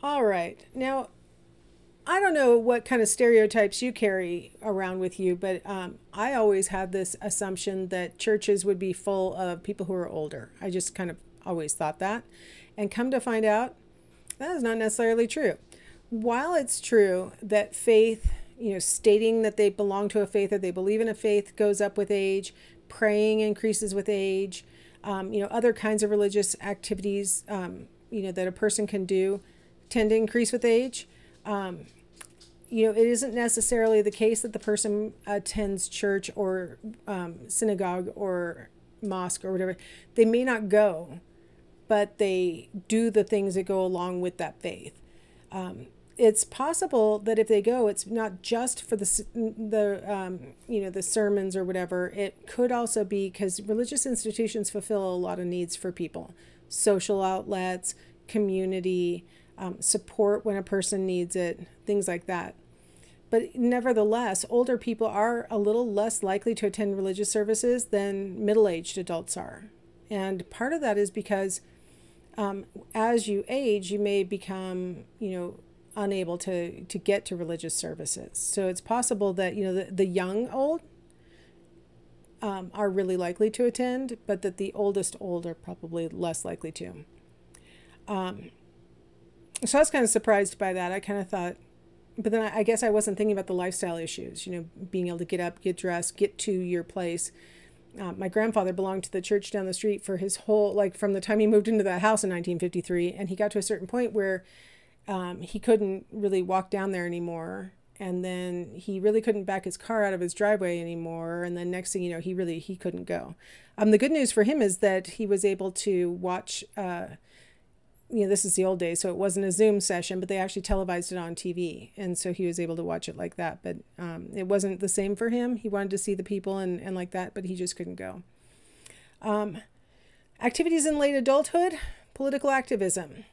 All right. Now, I don't know what kind of stereotypes you carry around with you, but I always had this assumption that churches would be full of people who are older. I just kind of always thought that. And come to find out, that is not necessarily true. While it's true that faith, stating that they belong to a faith or they believe in a faith goes up with age, praying increases with age, other kinds of religious activities, that a person can do tend to increase with age. It isn't necessarily the case that the person attends church or synagogue or mosque or whatever. They may not go, but they do the things that go along with that faith. It's possible that if they go, it's not just for the sermons or whatever. It could also be because religious institutions fulfill a lot of needs for people, social outlets, community, support when a person needs it, things like that. But nevertheless, older people are a little less likely to attend religious services than middle-aged adults are. And part of that is because as you age, you may become, unable to get to religious services. So it's possible that, the young old are really likely to attend, but that the oldest old are probably less likely to. So I was kind of surprised by that. I kind of thought, but then I guess I wasn't thinking about the lifestyle issues, being able to get up, get dressed, get to your place. My grandfather belonged to the church down the street for his whole, from the time he moved into that house in 1953, and he got to a certain point where he couldn't really walk down there anymore. And then he really couldn't back his car out of his driveway anymore. And then next thing you know, he couldn't go. The good news for him is that he was able to watch, this is the old days, so it wasn't a Zoom session, but they actually televised it on TV. And so he was able to watch it like that. But it wasn't the same for him. He wanted to see the people and like that, but he just couldn't go. Activities in late adulthood, political activism.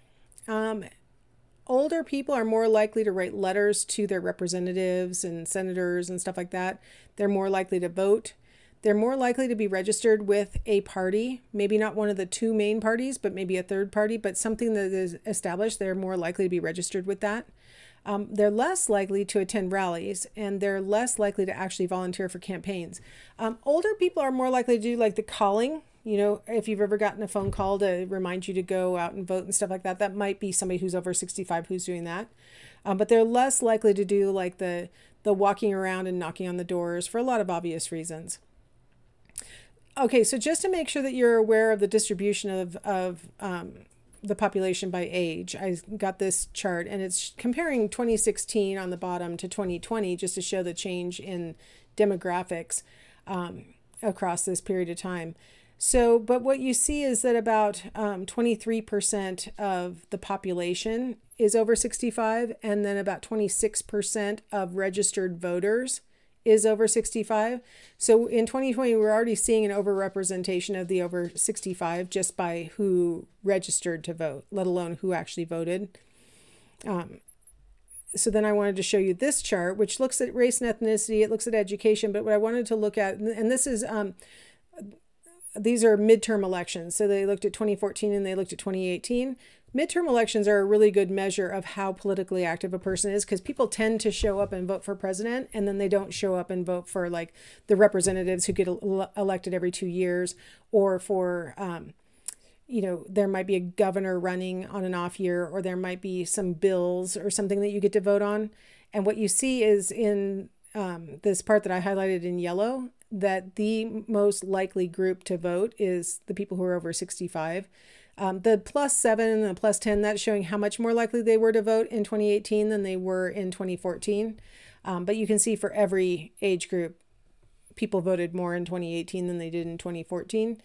Older people are more likely to write letters to their representatives and senators and stuff like that. They're more likely to vote. They're more likely to be registered with a party, maybe not one of the two main parties, but maybe a third party, but something that is established. They're more likely to be registered with that. They're less likely to attend rallies, and they're less likely to actually volunteer for campaigns. Older people are more likely to do the calling. If you've ever gotten a phone call to remind you to go out and vote and stuff like that, that might be somebody who's over 65 who's doing that. But they're less likely to do the walking around and knocking on the doors for a lot of obvious reasons. Okay, so just to make sure that you're aware of the distribution of the population by age, I got this chart, and it's comparing 2016 on the bottom to 2020 just to show the change in demographics across this period of time. So, but what you see is that about 23% of the population is over 65, and then about 26% of registered voters is over 65. So in 2020, we're already seeing an overrepresentation of the over 65 just by who registered to vote, let alone who actually voted. So then I wanted to show you this chart, which looks at race and ethnicity. It looks at education, but what I wanted to look at, and this is, these are midterm elections. So they looked at 2014 and they looked at 2018. Midterm elections are a really good measure of how politically active a person is, because people tend to show up and vote for president, and then they don't show up and vote for the representatives who get elected every 2 years, or for, there might be a governor running on an off year, or there might be some bills or something that you get to vote on. And what you see is in this part that I highlighted in yellow, that the most likely group to vote is the people who are over 65. The +7 and the +10, that's showing how much more likely they were to vote in 2018 than they were in 2014. But you can see for every age group, people voted more in 2018 than they did in 2014.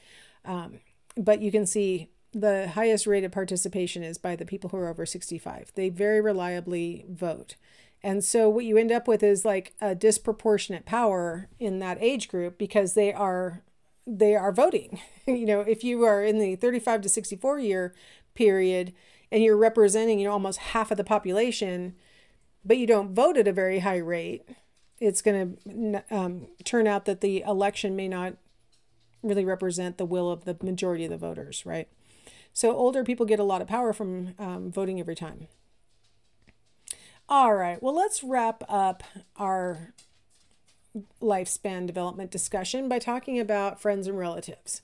But you can see the highest rate of participation is by the people who are over 65. They very reliably vote. And so what you end up with is a disproportionate power in that age group, because they are voting. If you are in the 35 to 64 year period and you're representing, almost half of the population, but you don't vote at a very high rate, it's going to turn out that the election may not really represent the will of the majority of the voters, right? So older people get a lot of power from voting every time. All right, well, let's wrap up our lifespan development discussion by talking about friends and relatives.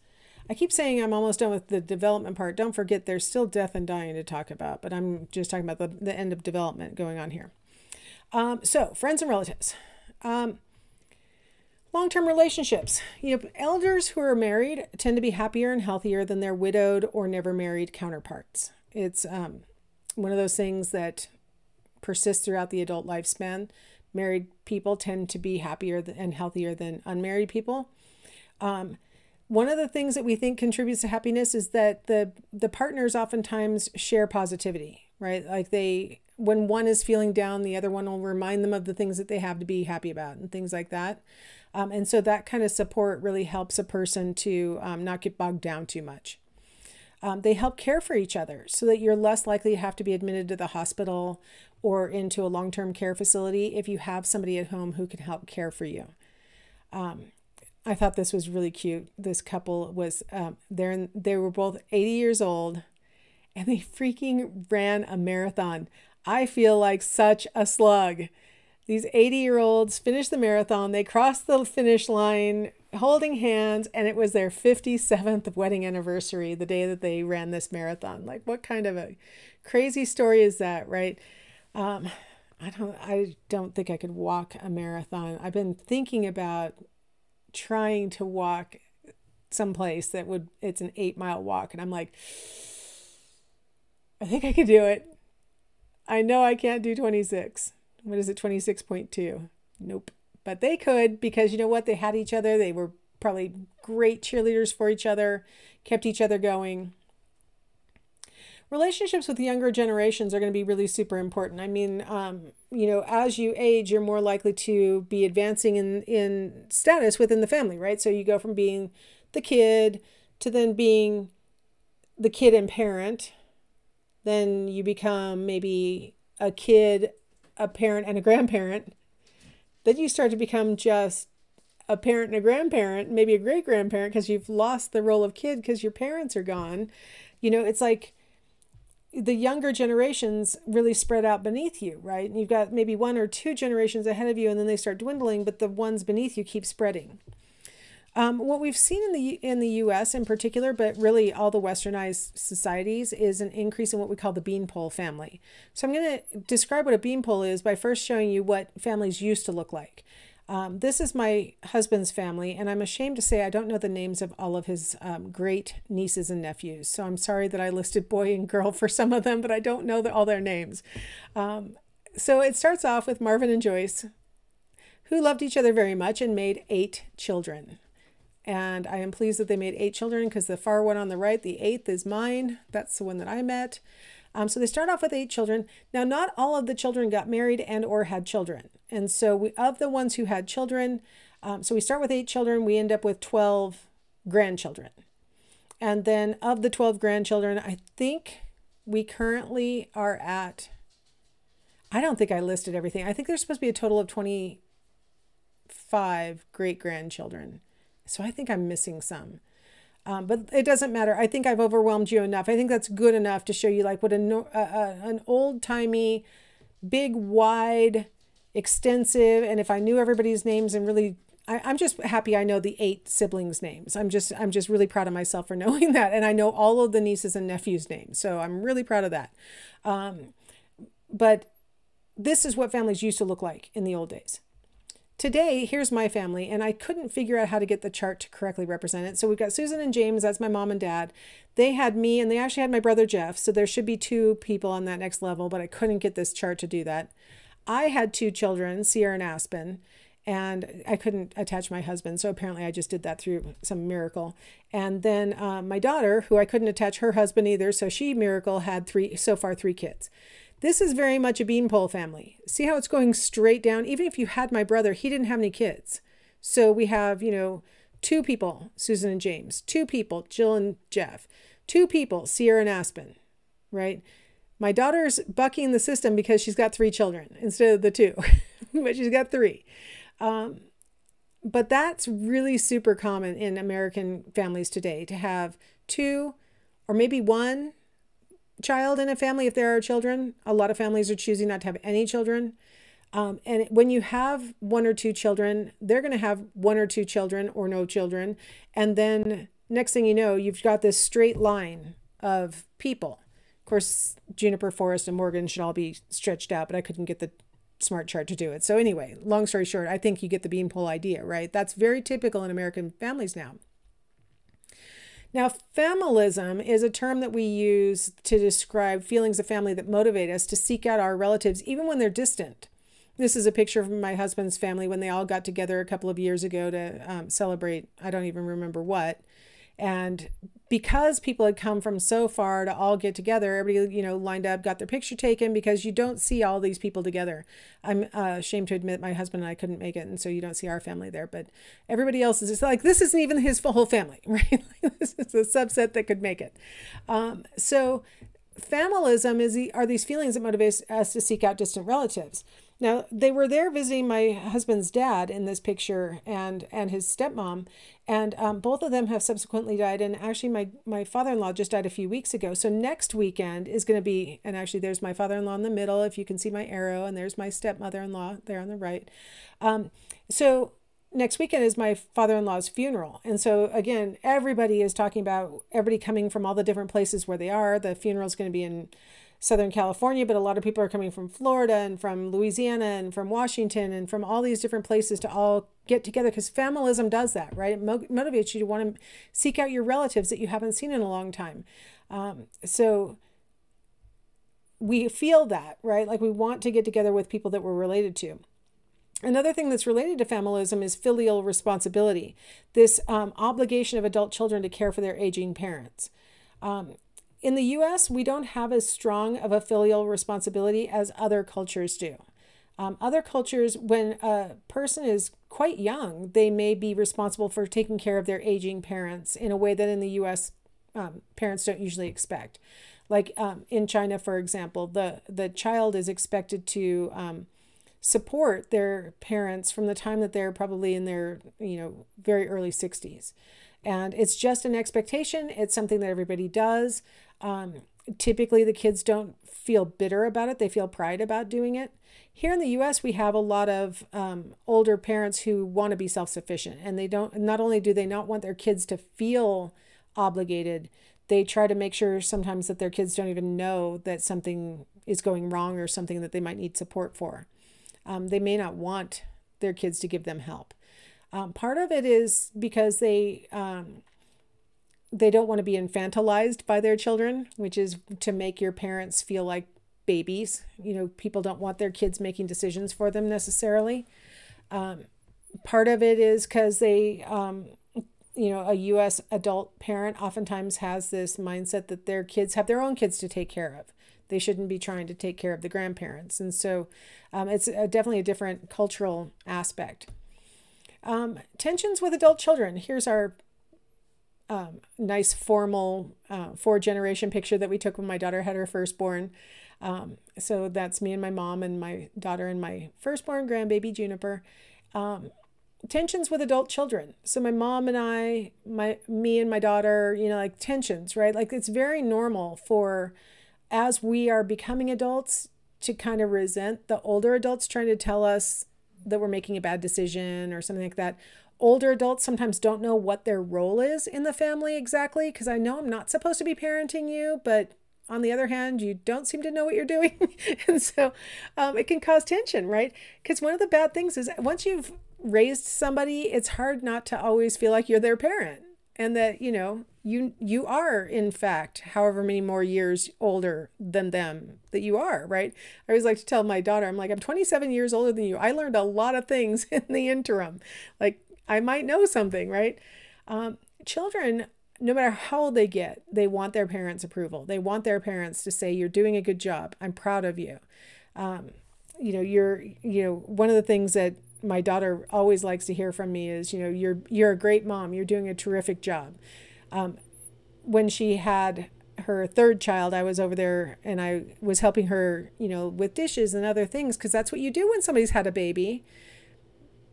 I keep saying I'm almost done with the development part. Don't forget there's still death and dying to talk about, but I'm just talking about the end of development going on here. So friends and relatives. Long-term relationships. Elders who are married tend to be happier and healthier than their widowed or never married counterparts. It's one of those things that persists throughout the adult lifespan. Married people tend to be happier and healthier than unmarried people. One of the things that we think contributes to happiness is that the partners oftentimes share positivity, right? Like when one is feeling down, the other one will remind them of the things that they have to be happy about and things like that. And so that kind of support really helps a person to not get bogged down too much. They help care for each other so that you're less likely to have to be admitted to the hospital or into a long-term care facility if you have somebody at home who can help care for you. I thought this was really cute. This couple was, they were both 80 years old and they freaking ran a marathon. I feel like such a slug. These 80-year-olds finished the marathon. They crossed the finish line holding hands, and it was their 57th wedding anniversary the day that they ran this marathon. Like, what kind of a crazy story is that, right? I don't think I could walk a marathon. I've been thinking about trying to walk someplace it's an 8-mile walk, and I'm like, I think I could do it. I know I can't do 26. What is it, 26.2? Nope. But they could, because you know what? They had each other. They were probably great cheerleaders for each other, kept each other going. Relationships with younger generations are going to be really super important. I mean, as you age, you're more likely to be advancing in status within the family, right? So you go from being the kid to then being the kid and parent. Then you become maybe a kid, a parent, and a grandparent. Then you start to become just a parent and a grandparent, maybe a great-grandparent, because you've lost the role of kid because your parents are gone. It's like the younger generations really spread out beneath you, right? And you've got maybe 1 or 2 generations ahead of you, and then they start dwindling, but the ones beneath you keep spreading. What we've seen in the U.S. in particular, but really all the westernized societies, is an increase in what we call the Beanpole family. So I'm going to describe what a beanpole is by first showing you what families used to look like. This is my husband's family, and I'm ashamed to say I don't know the names of all of his great nieces and nephews. So I'm sorry that I listed boy and girl for some of them, but I don't know all their names. So it starts off with Marvin and Joyce, who loved each other very much and made 8 children. And I am pleased that they made 8 children, because the far one on the right, the 8th, is mine. That's the one that I met. So they start off with 8 children. Now, not all of the children got married and or had children. And so of the ones who had children, so we start with 8 children, we end up with 12 grandchildren. And then of the 12 grandchildren, I think we currently are at, I don't think I listed everything. I think there's supposed to be a total of 25 great-grandchildren. So I think I'm missing some. But it doesn't matter. I think I've overwhelmed you enough. I think that's good enough to show you like what an old-timey, big, wide, extensive, and if I knew everybody's names and really, I'm just happy I know the 8 siblings' names. I'm just really proud of myself for knowing that. And I know all of the nieces and nephews' names. So I'm really proud of that. But this is what families used to look like in the old days. Today, here's my family, and I couldn't figure out how to get the chart to correctly represent it. So we've got Susan and James, that's my mom and dad. They had me, and they actually had my brother Jeff, so there should be 2 people on that next level, but I couldn't get this chart to do that. I had 2 children, Sierra and Aspen, and I couldn't attach my husband, so apparently I just did that through some miracle. And then my daughter, who I couldn't attach her husband either, so she, miracle, had 3 kids. This is very much a Beanpole family. See how it's going straight down? Even if you had my brother, he didn't have any kids. So we have, 2 people, Susan and James, 2 people, Jill and Jeff, 2 people, Sierra and Aspen, right? My daughter's bucking the system because she's got 3 children instead of the 2, but she's got 3. But that's really super common in American families today, to have 2 or maybe 1, child in a family if there are children. A lot of families are choosing not to have any children. And when you have one or two children, they're going to have one or two children or no children. And then next thing you know, you've got this straight line of people. Of course, Juniper, Forest, and Morgan should all be stretched out, but I couldn't get the smart chart to do it. So anyway, long story short, I think you get the beanpole idea, right? That's very typical in American families now. Now, familism is a term that we use to describe feelings of family that motivate us to seek out our relatives, even when they're distant. This is a picture from my husband's family when they all got together a couple of years ago to celebrate, I don't even remember what. And because people had come from so far to all get together, everybody, you know, lined up, got their picture taken, because you don't see all these people together. I'm ashamed to admit my husband and I couldn't make it, and so you don't see our family there. But everybody else is just like, this isn't even his whole family, right? This is a subset that could make it. So familism are these feelings that motivate us to seek out distant relatives. Now, they were there visiting my husband's dad in this picture and his stepmom, and both of them have subsequently died. And actually, my father-in-law just died a few weeks ago. So next weekend is going to be, and actually there's my father-in-law in the middle, if you can see my arrow, and there's my stepmother-in-law there on the right. So next weekend is my father-in-law's funeral. And so again, everybody is talking about everybody coming from all the different places where they are. The funeral is going to be in Southern California, but a lot of people are coming from Florida and from Louisiana and from Washington and from all these different places to all get together, because familism does that, right? It motivates you to want to seek out your relatives that you haven't seen in a long time. So we feel that, right? Like we want to get together with people that we're related to. Another thing that's related to familism is filial responsibility, this obligation of adult children to care for their aging parents. In the US, we don't have as strong of a filial responsibility as other cultures do. Other cultures, when a person is quite young, they may be responsible for taking care of their aging parents in a way that in the US, parents don't usually expect. Like in China, for example, the child is expected to support their parents from the time that they're probably in their, very early 60s. And it's just an expectation. It's something that everybody does. Typically, the kids don't feel bitter about it. They feel pride about doing it. Here in the US, we have a lot of older parents who want to be self-sufficient. And they don't, not only do they not want their kids to feel obligated, they try to make sure sometimes that their kids don't even know that something is going wrong or something that they might need support for. They may not want their kids to give them help. Part of it is because they don't want to be infantilized by their children, which is to make your parents feel like babies. People don't want their kids making decisions for them necessarily. Part of it is because they, a U.S. adult parent oftentimes has this mindset that their kids have their own kids to take care of. They shouldn't be trying to take care of the grandparents. And so it's definitely a different cultural aspect. Tensions with adult children. Here's our nice formal 4-generation picture that we took when my daughter had her firstborn. So that's me and my mom and my daughter and my firstborn grandbaby Juniper. Tensions with adult children. So my mom and I, me and my daughter, like tensions, right? Like it's very normal for, as we are becoming adults, to kind of resent the older adults trying to tell us that we're making a bad decision or something like that. Older adults sometimes don't know what their role is in the family exactly, because I know I'm not supposed to be parenting you, but on the other hand, you don't seem to know what you're doing. And so it can cause tension, right? Because one of the bad things is once you've raised somebody, it's hard not to always feel like you're their parent, and that, you are, in fact, however many more years older than them that you are, right? I always like to tell my daughter, I'm like, I'm 27 years older than you. I learned a lot of things in the interim. Like, I might know something, right? Children, no matter how old they get, they want their parents' approval. They want their parents to say, you're doing a good job. I'm proud of you. One of the things that my daughter always likes to hear from me is, you're a great mom. You're doing a terrific job. When she had her third child, I was over there and I was helping her, with dishes and other things, because that's what you do when somebody's had a baby.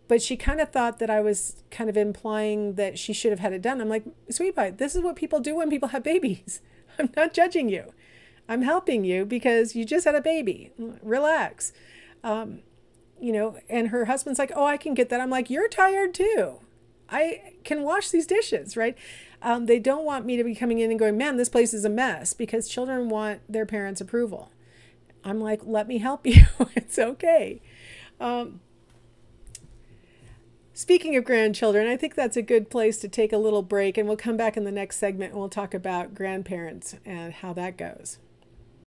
But she kind of thought that I was kind of implying that she should have had it done. I'm like, sweet pie, this is what people do when people have babies. I'm not judging you. I'm helping you because you just had a baby. Relax. And her husband's like, oh, I can get that. I'm like, you're tired too. I can wash these dishes, right? They don't want me to be coming in and going, man, this place is a mess, because children want their parents' approval. I'm like, let me help you. It's okay. Speaking of grandchildren, I think that's a good place to take a little break, and we'll come back in the next segment and we'll talk about grandparents and how that goes.